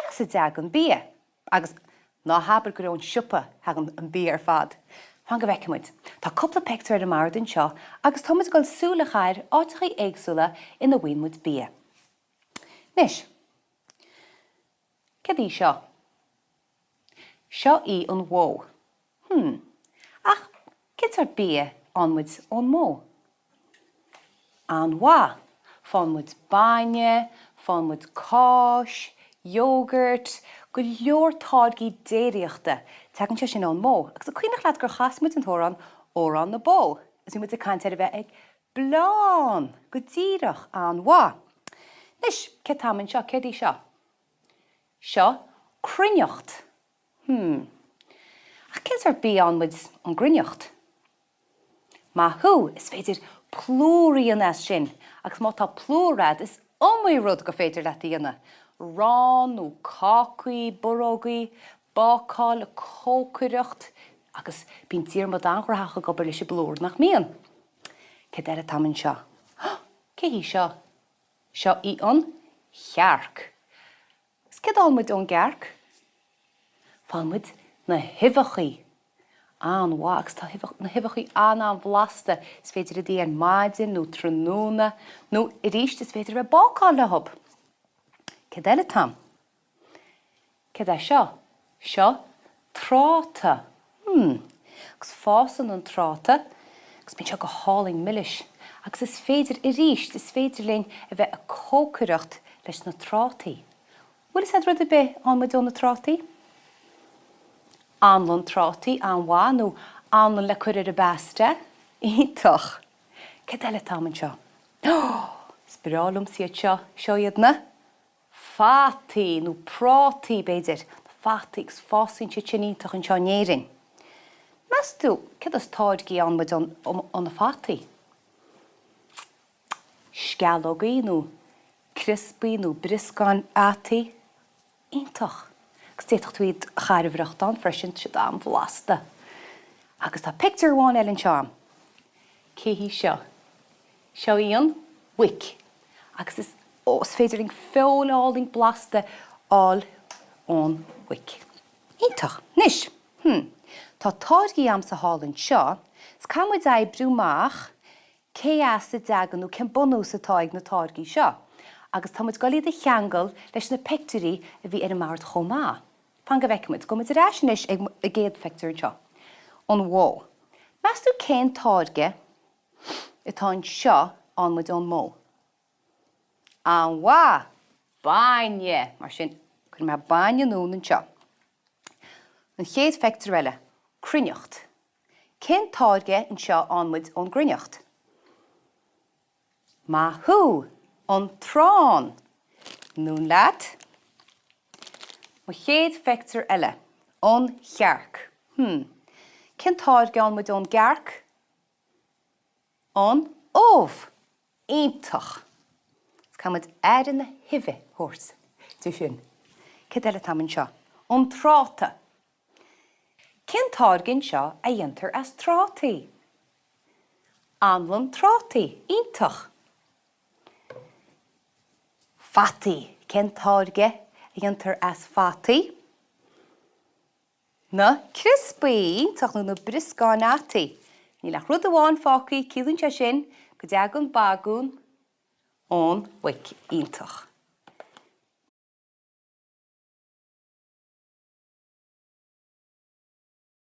Ceas dtagann mbia, agus ná habair go raibh an siopa hagan an mbia ar fad. Fan go bhfeicimid, tá cúpla pictiúir ar mar den seo, agus thomas goil súla chair áitichaí éagsúla ina bhfuinmid mbia. Nis, cad í seo? Seo í an mhó. Ach, cad ar mbia anmuid ón mhó? An mhá, fanmuid bainne, fanmuid cáis, yogurt, go leor táidgí déireachta. Tegann sé sin an mó, agus a cuioinech leat gur chasmuid an tóran órán na bó. Is muid a caint ar a bheith ag blán, go díreach an mhá. Nis, cad tamann seo, cad í seo? Seo, cruinneocht. Ach cad ar mbia anmuid an gruinneocht? Maithú, is féidir plúraíon as sin, agus má tá plúrad is omí rud go féidir leat dhéanana. Rán nó cácaí, borógaí, bácáil, cócaireacht, agus bíonn tír mod anghraithe go leis blúr nach mian. Cad ar a tamann seo? Cé hí seo? Seo í an chearc. Is cad anmuid ón gearc? Fanmuid na huilechaí. An wax, tá na huilechaí an bhlasta, is féidir a dtí an maidin, nó tróna, nó i ríist is féidir a bácáil le hub. Cad eile tam? Cad é seo? Seo, tráta. Agus fásan an tráta, agus bíonn seo go háling milliis. Agus is féidir i ríist, is féidir lein a bheith a cócaireacht leis na trátaí. Bhfuil is rud a bheith anmuid ón na trátaí? Anlan trátaí, an mhá, nó anlan le cuir ar a basta. Ítach. Cad eile tamann seo? Spirálam siad seo iad na? Fátaí nó prátaí beidir. Fátaí gus fásainn sé sin ítach an seo néirin. Mas tú, cad as táidgí anmuid an na fátaí? Scealógaí nó crispaí nó briscáin átaí. Ítach. Agus déach tú iad chairbhreacht an freisin si an bhlasta. Agus tá pictiúr bháin eilinn seán. Cé hí seo? Seo íon wic. Agus is féidiring feoláling blasta áil ón wic. Ítach, nis. Tá táidgí am sa hálinn seo, s camid é brúmach ceas dtagann nó cin bunú sa táig na táidgí seo. Agus táid go iad a cheangal leis na pictiúí a bhí ar an mart chomá. Fan go bhfeicimid, go muid ráisinis ag géad pictiúr seo. An mhó. Mas tú cén táidge atá seo anmuid an mó? An mhá, bainne, mar sin chun me bainne nún an seo. An chéad pictiúr eile, cruinneocht. Cén táidge an seo anmuid an gruinneocht? Maithú, an trán. Nún leat. Má chéad pictiúr eile, an chearc. Cén táidge anmuid an gearc? An óbh. Ítach. Camid ar na huimhe thuairt. Tú sin. Cad eile tamann seo? An tráta. Cén táidginn seo a dhéantar as trátaí? Anlan trátaí. Ítach. Fataí. Cén táidge a dhéantar as fataí? Na crispaí. Ítach nó na briscáin átaí. Ní le rud amháin fácaí cílann sé sin go dtagann bagún ón wic ítach.